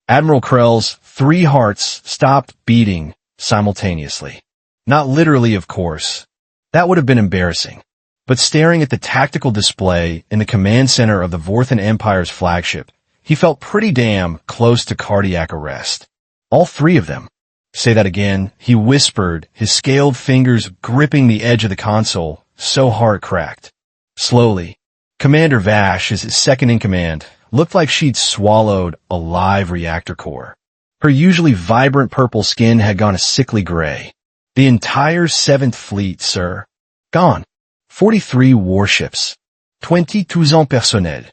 Admiral Krell's 3 hearts stopped beating simultaneously. Not literally, of course. That would have been embarrassing. But staring at the tactical display in the command center of the Vorthan Empire's flagship, he felt pretty damn close to cardiac arrest. All 3 of them. Say that again, he whispered, his scaled fingers gripping the edge of the console, so hard cracked. Slowly, Commander Vash, his second-in-command, looked like she'd swallowed a live reactor core. Her usually vibrant purple skin had gone a sickly gray. The entire 7th Fleet, sir. Gone. 43 warships. 22 ans personnel.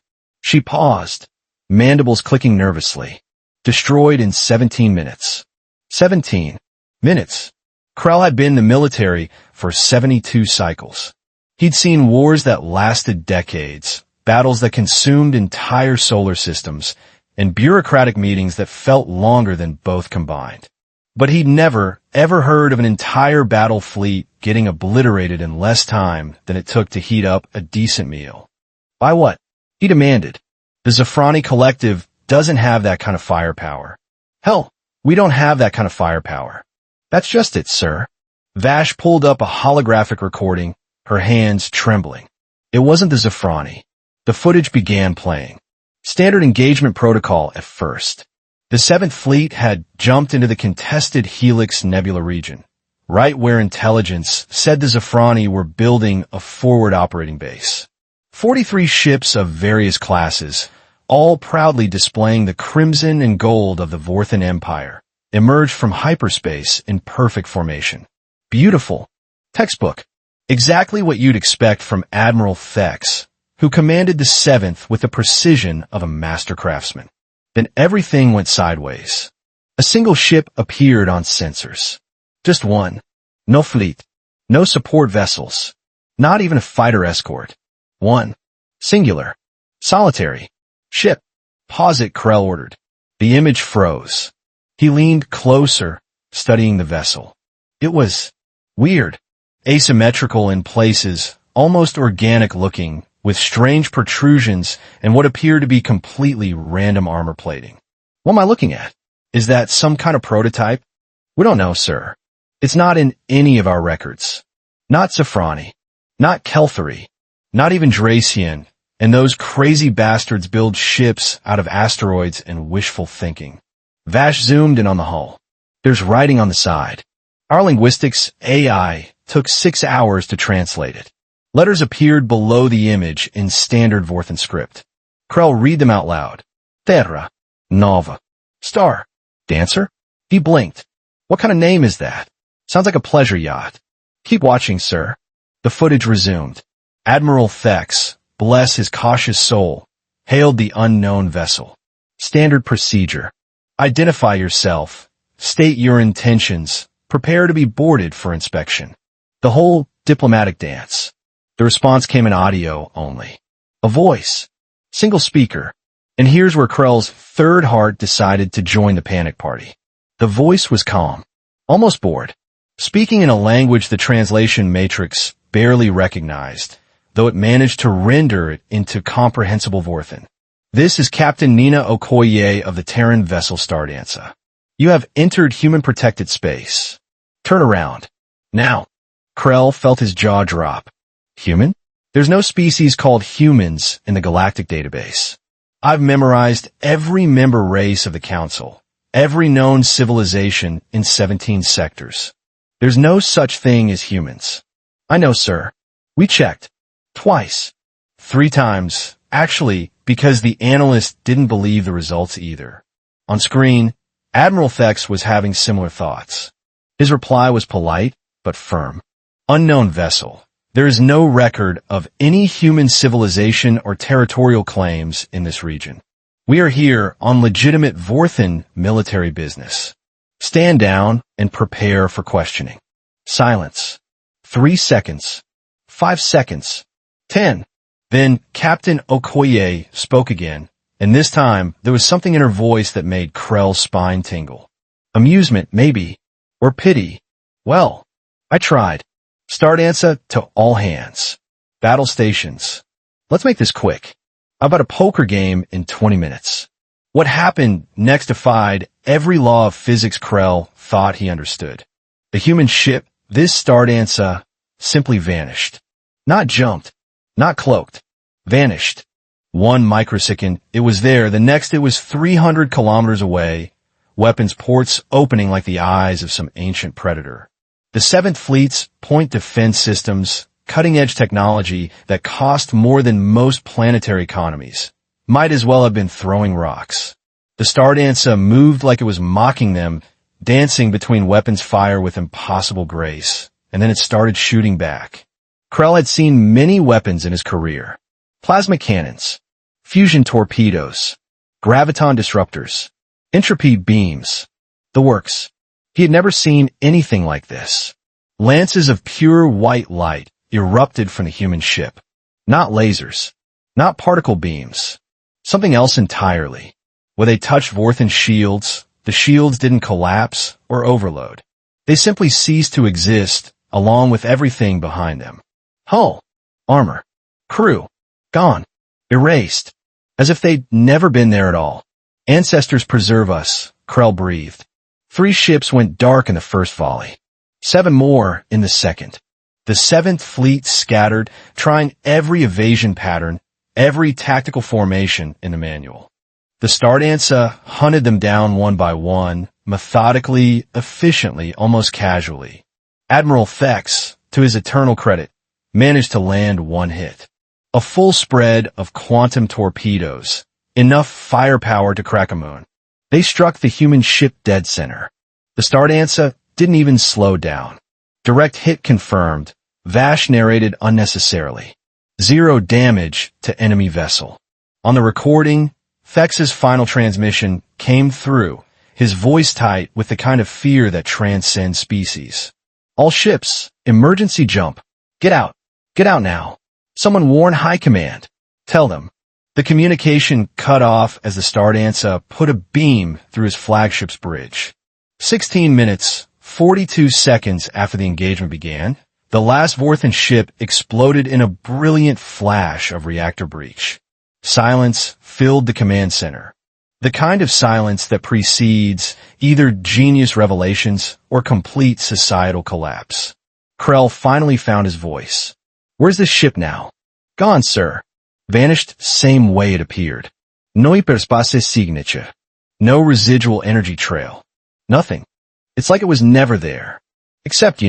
She paused, mandibles clicking nervously. Destroyed in 17 minutes. 17 minutes. Krell had been in the military for 72 cycles. He'd seen wars that lasted decades, battles that consumed entire solar systems, and bureaucratic meetings that felt longer than both combined. But he'd never, ever heard of an entire battle fleet getting obliterated in less time than it took to heat up a decent meal. By what? He demanded. The Zafrani Collective doesn't have that kind of firepower. Hell, we don't have that kind of firepower. That's just it, sir. Vash pulled up a holographic recording, her hands trembling. It wasn't the Zafrani. The footage began playing. Standard engagement protocol at first. The 7th Fleet had jumped into the contested Helix Nebula region, right where intelligence said the Zafrani were building a forward operating base. 43 ships of various classes, all proudly displaying the crimson and gold of the Vorthan Empire, emerged from hyperspace in perfect formation. Beautiful. Textbook. Exactly what you'd expect from Admiral Thex, who commanded the 7th with the precision of a master craftsman. Then everything went sideways. A single ship appeared on sensors. Just one. No fleet. No support vessels. Not even a fighter escort. One. Singular. Solitary. Ship. Pause it, Krell ordered. The image froze. He leaned closer, studying the vessel. It was weird. Asymmetrical in places, almost organic looking, with strange protrusions and what appeared to be completely random armor plating. What am I looking at? Is that some kind of prototype? We don't know, sir. It's not in any of our records. Not Zafrani. Not Kelthari. Not even Dracian. And those crazy bastards build ships out of asteroids and wishful thinking. Vash zoomed in on the hull. There's writing on the side. Our linguistics AI took 6 hours to translate it. Letters appeared below the image in standard Vorthan script. Krell read them out loud. Terra. Nova. Star. Dancer? He blinked. What kind of name is that? Sounds like a pleasure yacht. Keep watching, sir. The footage resumed. Admiral Thex, bless his cautious soul, hailed the unknown vessel. Standard procedure. Identify yourself. State your intentions. Prepare to be boarded for inspection. The whole diplomatic dance. The response came in audio only. A voice. Single speaker. And here's where Krell's 3rd heart decided to join the panic party. The voice was calm. Almost bored. Speaking in a language the translation matrix barely recognized, though it managed to render it into comprehensible Vorthan. This is Captain Nina Okoye of the Terran vessel Stardancer. You have entered human-protected space. Turn around. Now. Krell felt his jaw drop. Human? There's no species called humans in the Galactic database. I've memorized every member race of the Council, every known civilization in 17 sectors. There's no such thing as humans. I know, sir. We checked. Twice. 3 times, actually, because the analyst didn't believe the results either. On screen, Admiral Thex was having similar thoughts. His reply was polite, but firm. Unknown vessel. There is no record of any human civilization or territorial claims in this region. We are here on legitimate Vorthan military business. Stand down and prepare for questioning. Silence. 3 seconds. 5 seconds. 10. Then Captain Okoye spoke again, and this time there was something in her voice that made Krell's spine tingle. Amusement, maybe. Or pity. Well, I tried. Stardancer to all hands. Battle stations. Let's make this quick. How about a poker game in 20 minutes? What happened next defied every law of physics Krell thought he understood. The human ship, this Stardancer, simply vanished. Not jumped, not cloaked, vanished. One microsecond, it was there. The next, it was 300 kilometers away, weapons ports opening like the eyes of some ancient predator. The Seventh Fleet's point defense systems, cutting-edge technology that cost more than most planetary economies, might as well have been throwing rocks. The Stardancer moved like it was mocking them, dancing between weapons fire with impossible grace, and then it started shooting back. Krell had seen many weapons in his career. Plasma cannons, fusion torpedoes, graviton disruptors, entropy beams, the works. He had never seen anything like this. Lances of pure white light erupted from the human ship. Not lasers, not particle beams, something else entirely. When they touched Vorthan's shields, the shields didn't collapse or overload. They simply ceased to exist along with everything behind them. Hull, armor, crew, gone, erased, as if they'd never been there at all. Ancestors preserve us, Krell breathed. 3 ships went dark in the first volley. 7 more in the second. The Seventh Fleet scattered, trying every evasion pattern, every tactical formation in the manual. The Stardancer hunted them down one by one, methodically, efficiently, almost casually. Admiral Thex, to his eternal credit, managed to land 1 hit. A full spread of quantum torpedoes, enough firepower to crack a moon. They struck the human ship dead center. The Stardancer didn't even slow down. Direct hit confirmed, Vash narrated unnecessarily. 0 damage to enemy vessel. On the recording, Thex's final transmission came through, his voice tight with the kind of fear that transcends species. All ships, emergency jump. Get out. Get out now. Someone warn High Command. Tell them. The communication cut off as the Stardancer put a beam through his flagship's bridge. 16 minutes, 42 seconds after the engagement began, the last Vorthan ship exploded in a brilliant flash of reactor breach. Silence filled the command center. The kind of silence that precedes either genius revelations or complete societal collapse. Krell finally found his voice. Where's the ship now? Gone, sir. Vanished same way it appeared. No hyperspace signature. No residual energy trail. Nothing. It's like it was never there. Except,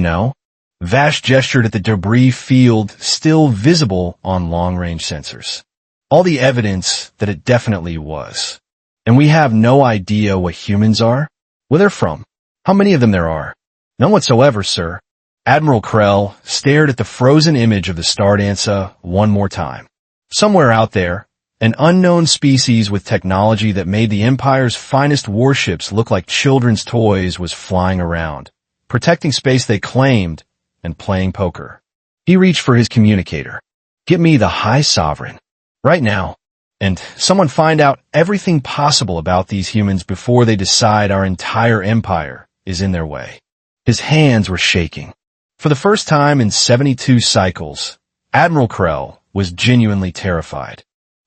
Vash gestured at the debris field still visible on long-range sensors. All the evidence that it definitely was. And we have no idea what humans are, where they're from, how many of them there are. None whatsoever, sir. Admiral Krell stared at the frozen image of the Stardancer one more time. Somewhere out there, an unknown species with technology that made the Empire's finest warships look like children's toys was flying around, protecting space they claimed and playing poker. He reached for his communicator. Get me the High Sovereign. Right now. And someone find out everything possible about these humans before they decide our entire empire is in their way. His hands were shaking. For the first time in 72 cycles, Admiral Krell was genuinely terrified.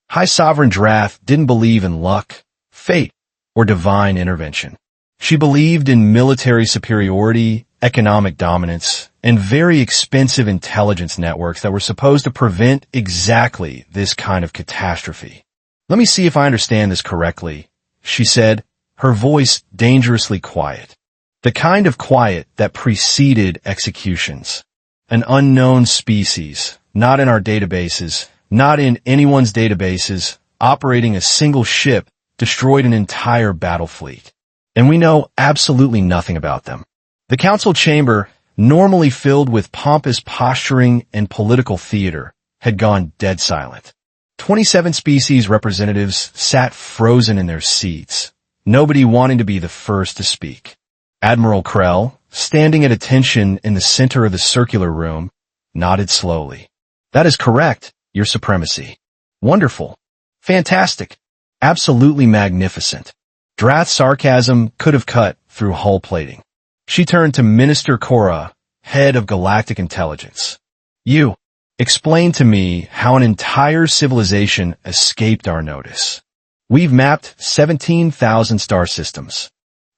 High Sovereign Drath didn't believe in luck, fate, or divine intervention. She believed in military superiority, economic dominance, and very expensive intelligence networks that were supposed to prevent exactly this kind of catastrophe. Let me see if I understand this correctly, she said, her voice dangerously quiet. The kind of quiet that preceded executions. An unknown species, not in our databases, not in anyone's databases, operating a single ship, destroyed an entire battle fleet. And we know absolutely nothing about them. The council chamber, normally filled with pompous posturing and political theater, had gone dead silent. 27 species representatives sat frozen in their seats, nobody wanting to be the first to speak. Admiral Krell, standing at attention in the center of the circular room, nodded slowly. That is correct, Your Supremacy. Wonderful. Fantastic. Absolutely magnificent. Drath's sarcasm could have cut through hull plating. She turned to Minister Cora, head of Galactic Intelligence. You, explain to me how an entire civilization escaped our notice. We've mapped 17,000 star systems.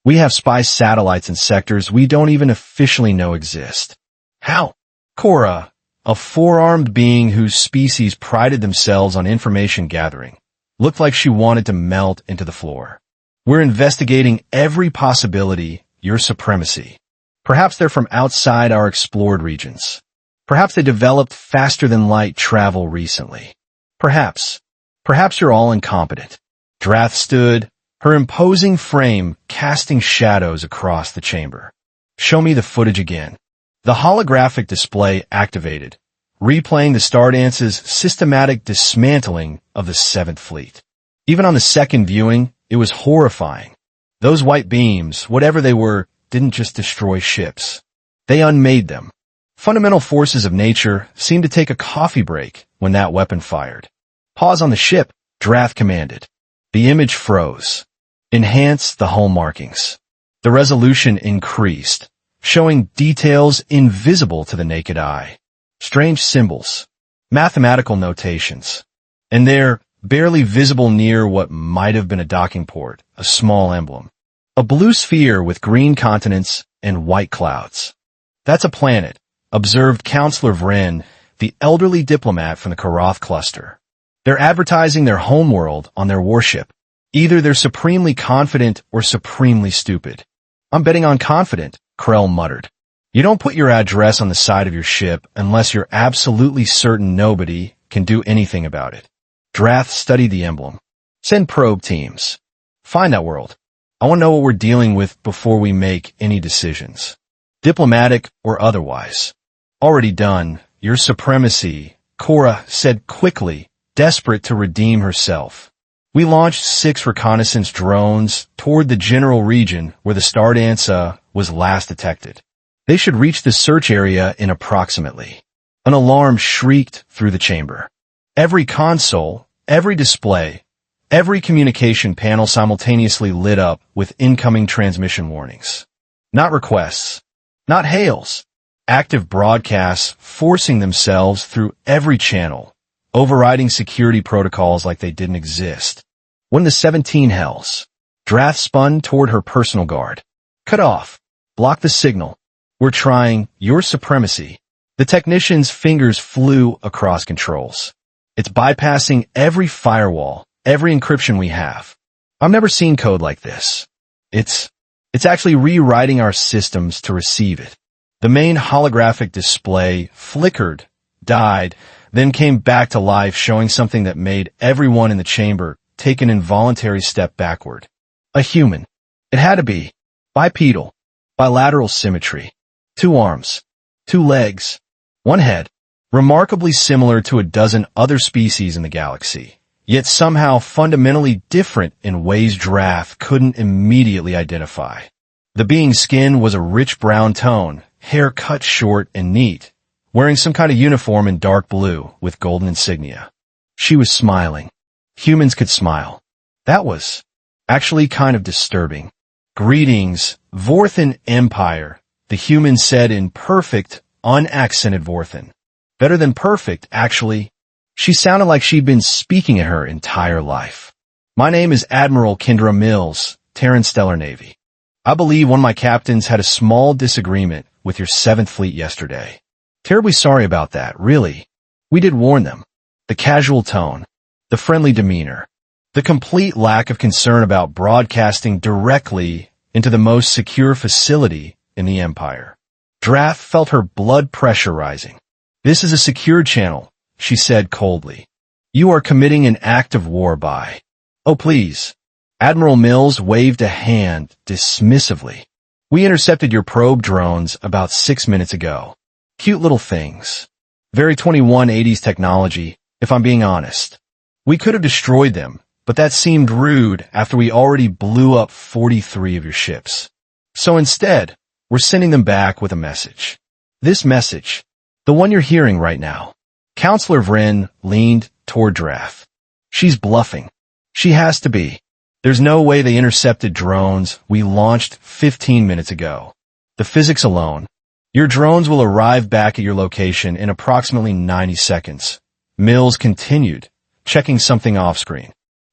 We have spy satellites in sectors we don't even officially know exist. How? Cora, a four-armed being whose species prided themselves on information gathering, looked like she wanted to melt into the floor. We're investigating every possibility, your supremacy. Perhaps they're from outside our explored regions. Perhaps they developed faster-than-light travel recently. Perhaps you're all incompetent. Drath stood, her imposing frame casting shadows across the chamber. Show me the footage again. The holographic display activated, replaying the Stardancer's systematic dismantling of the 7th Fleet. Even on the second viewing, it was horrifying. Those white beams, whatever they were, didn't just destroy ships. They unmade them. Fundamental forces of nature seemed to take a coffee break when that weapon fired. Pause on the ship, Drath commanded. The image froze. Enhance the hull markings. The resolution increased, showing details invisible to the naked eye. Strange symbols, mathematical notations, and there, barely visible near what might have been a docking port, a small emblem. A blue sphere with green continents and white clouds. That's a planet, observed Counselor Vren, the elderly diplomat from the Karath cluster. They're advertising their homeworld on their warship. Either they're supremely confident or supremely stupid. I'm betting on confident, Krell muttered. You don't put your address on the side of your ship unless you're absolutely certain nobody can do anything about it. Drath studied the emblem. Send probe teams. Find that world. I want to know what we're dealing with before we make any decisions. Diplomatic or otherwise. Already done. Your supremacy, Cora said quickly, desperate to redeem herself. We launched 6 reconnaissance drones toward the general region where the Stardancer was last detected. They should reach the search area in approximately. An alarm shrieked through the chamber. Every console, every display, every communication panel simultaneously lit up with incoming transmission warnings. Not requests, not hails, active broadcasts forcing themselves through every channel, overriding security protocols like they didn't exist. When the 17 hells, Drath spun toward her personal guard. Cut off. Block the signal. We're trying your supremacy. The technician's fingers flew across controls. It's bypassing every firewall, every encryption we have. I've never seen code like this. It's actually rewriting our systems to receive it. The main holographic display flickered, died, then came back to life, showing something that made everyone in the chamber take an involuntary step backward. A human. It had to be. Bipedal. Bilateral symmetry. 2 arms. 2 legs. 1 head. Remarkably similar to a dozen other species in the galaxy, yet somehow fundamentally different in ways Drath couldn't immediately identify. The being's skin was a rich brown tone, hair cut short and neat, wearing some kind of uniform in dark blue with golden insignia. She was smiling. Humans could smile. That was actually kind of disturbing. Greetings, Vorthan Empire, the human said in perfect, unaccented Vorthan. Better than perfect, actually. She sounded like she'd been speaking at her entire life. My name is Admiral Kendra Mills, Terran Stellar Navy. I believe one of my captains had a small disagreement with your 7th Fleet yesterday. Terribly sorry about that, really. We did warn them. The casual tone, the friendly demeanor, the complete lack of concern about broadcasting directly into the most secure facility in the Empire. Drath felt her blood pressure rising. This is a secured channel, she said coldly. You are committing an act of war by... Oh, please. Admiral Mills waved a hand dismissively. We intercepted your probe drones about 6 minutes ago. Cute little things. Very 2180s technology, if I'm being honest. We could have destroyed them, but that seemed rude after we already blew up 43 of your ships. So instead, we're sending them back with a message. This message, the one you're hearing right now. Counselor Vren leaned toward Drath. She's bluffing. She has to be. There's no way they intercepted drones we launched 15 minutes ago. The physics alone. Your drones will arrive back at your location in approximately 90 seconds. Mills continued, checking something off-screen.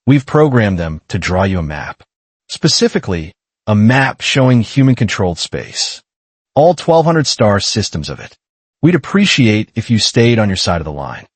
We've programmed them to draw you a map. Specifically, a map showing human-controlled space. All 1,200 star systems of it. We'd appreciate if you stayed on your side of the line.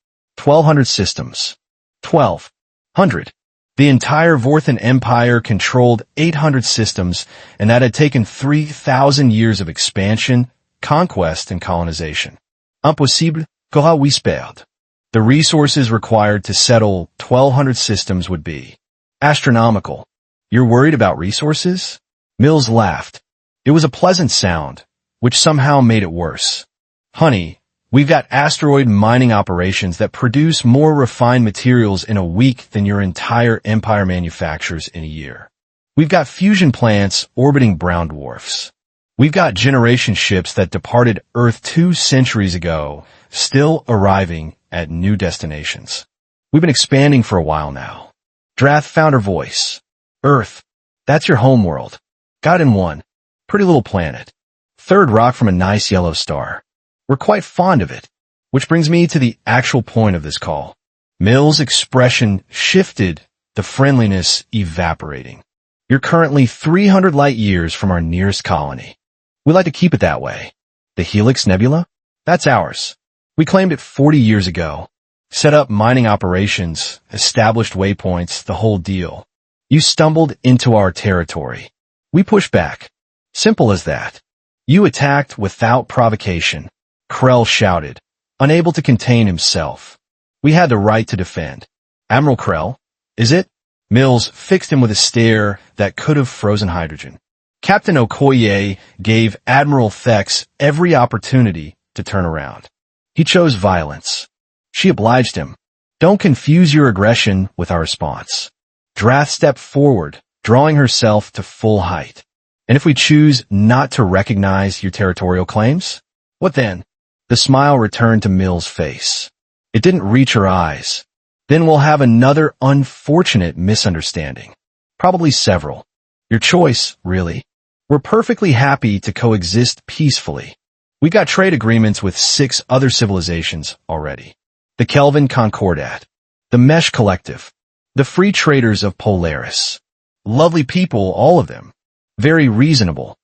1,200 systems. 1,200. The entire Vorthan Empire controlled 800 systems, and that had taken 3,000 years of expansion, conquest, and colonization. Impossible, qu'à whispered. The resources required to settle 1,200 systems would be astronomical. You're worried about resources? Mills laughed. It was a pleasant sound, which somehow made it worse. Honey, we've got asteroid mining operations that produce more refined materials in a week than your entire empire manufactures in a year. We've got fusion plants orbiting brown dwarfs. We've got generation ships that departed Earth 2 centuries ago, still arriving at new destinations. We've been expanding for a while now. Drath found her voice. Earth, that's your homeworld. Got in one. Pretty little planet. Third rock from a nice yellow star. We're quite fond of it. Which brings me to the actual point of this call. Mills' expression shifted, the friendliness evaporating. You're currently 300 light years from our nearest colony. We like to keep it that way. The Helix Nebula? That's ours. We claimed it 40 years ago. Set up mining operations, established waypoints, the whole deal. You stumbled into our territory. We pushed back. Simple as that. You attacked without provocation. Krell shouted, unable to contain himself. We had the right to defend. Admiral Krell, is it? Mills fixed him with a stare that could have frozen hydrogen. Captain Okoye gave Admiral Thex every opportunity to turn around. He chose violence. She obliged him. Don't confuse your aggression with our response. Drath stepped forward, drawing herself to full height. And if we choose not to recognize your territorial claims, what then? The smile returned to Mills' face. It didn't reach her eyes. Then we'll have another unfortunate misunderstanding. Probably several. Your choice, really. We're perfectly happy to coexist peacefully. We got trade agreements with 6 other civilizations already. The Kelvin Concordat, the Mesh Collective, the Free Traders of Polaris. Lovely people, all of them. Very reasonable.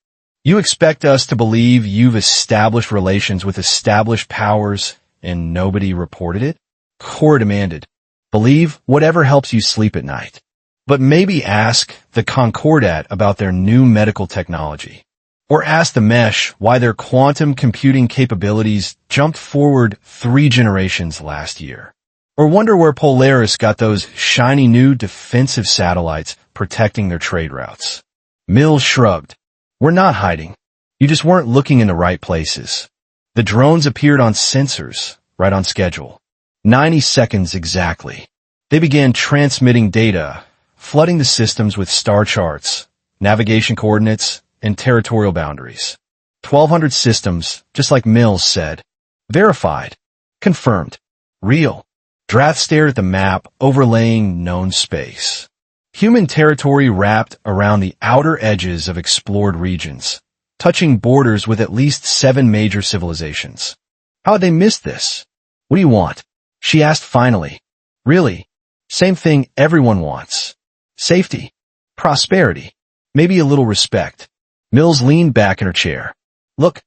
You expect us to believe you've established relations with established powers and nobody reported it? Core demanded. Believe whatever helps you sleep at night. But maybe ask the Concordat about their new medical technology. Or ask the Mesh why their quantum computing capabilities jumped forward 3 generations last year. Or wonder where Polaris got those shiny new defensive satellites protecting their trade routes. Mills shrugged. We're not hiding. You just weren't looking in the right places. The drones appeared on sensors, right on schedule. 90 seconds exactly. They began transmitting data, flooding the systems with star charts, navigation coordinates, and territorial boundaries. 1,200 systems, just like Mills said. Verified. Confirmed. Real. Drath stared at the map overlaying known space. Human territory wrapped around the outer edges of explored regions, touching borders with at least 7 major civilizations. How had they missed this? What do you want? She asked finally. Really? Same thing everyone wants. Safety. Prosperity. Maybe a little respect. Mills leaned back in her chair. Look,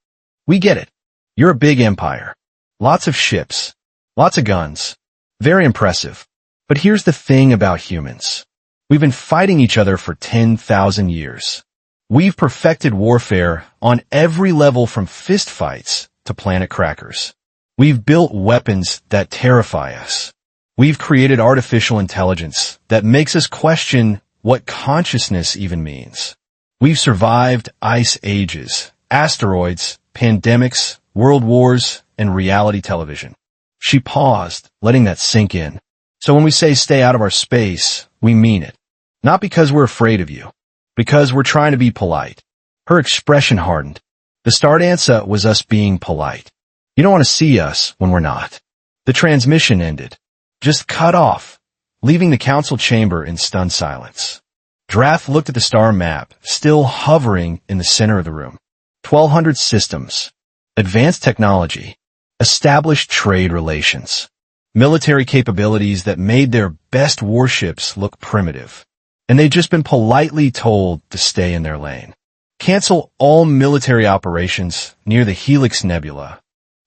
we get it. You're a big empire. Lots of ships. Lots of guns. Very impressive. But here's the thing about humans. We've been fighting each other for 10,000 years. We've perfected warfare on every level from fistfights to planet crackers. We've built weapons that terrify us. We've created artificial intelligence that makes us question what consciousness even means. We've survived ice ages, asteroids, pandemics, world wars, and reality television. She paused, letting that sink in. So when we say stay out of our space, we mean it. Not because we're afraid of you. Because we're trying to be polite. Her expression hardened. The Stardancer was us being polite. You don't want to see us when we're not. The transmission ended. Just cut off, leaving the council chamber in stunned silence. Drath looked at the star map, still hovering in the center of the room. 1,200 systems. Advanced technology. Established trade relations. Military capabilities that made their best warships look primitive. And they'd just been politely told to stay in their lane. Cancel all military operations near the Helix Nebula,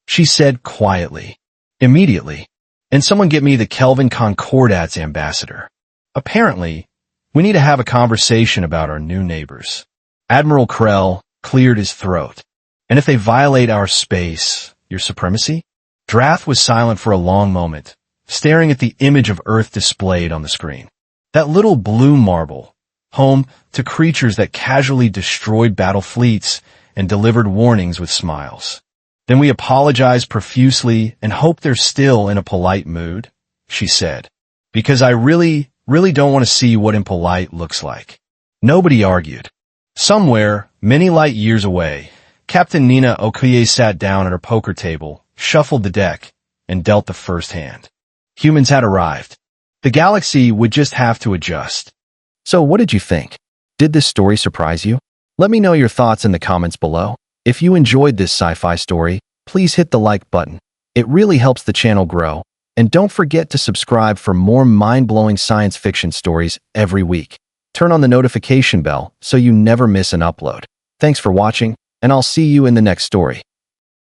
she said quietly. Immediately. And someone get me the Kelvin Concordat's ambassador. Apparently, we need to have a conversation about our new neighbors. Admiral Krell cleared his throat. And if they violate our space, your supremacy? Drath was silent for a long moment, staring at the image of Earth displayed on the screen. That little blue marble, home to creatures that casually destroyed battle fleets and delivered warnings with smiles. Then we apologize profusely and hope they're still in a polite mood, she said. Because I really don't want to see what impolite looks like. Nobody argued. Somewhere, many light years away, Captain Nina Okoye sat down at her poker table, shuffled the deck, and dealt the first hand. Humans had arrived. The galaxy would just have to adjust. So what did you think? Did this story surprise you? Let me know your thoughts in the comments below. If you enjoyed this sci-fi story, please hit the like button. It really helps the channel grow. And don't forget to subscribe for more mind-blowing science fiction stories every week. Turn on the notification bell so you never miss an upload. Thanks for watching, and I'll see you in the next story.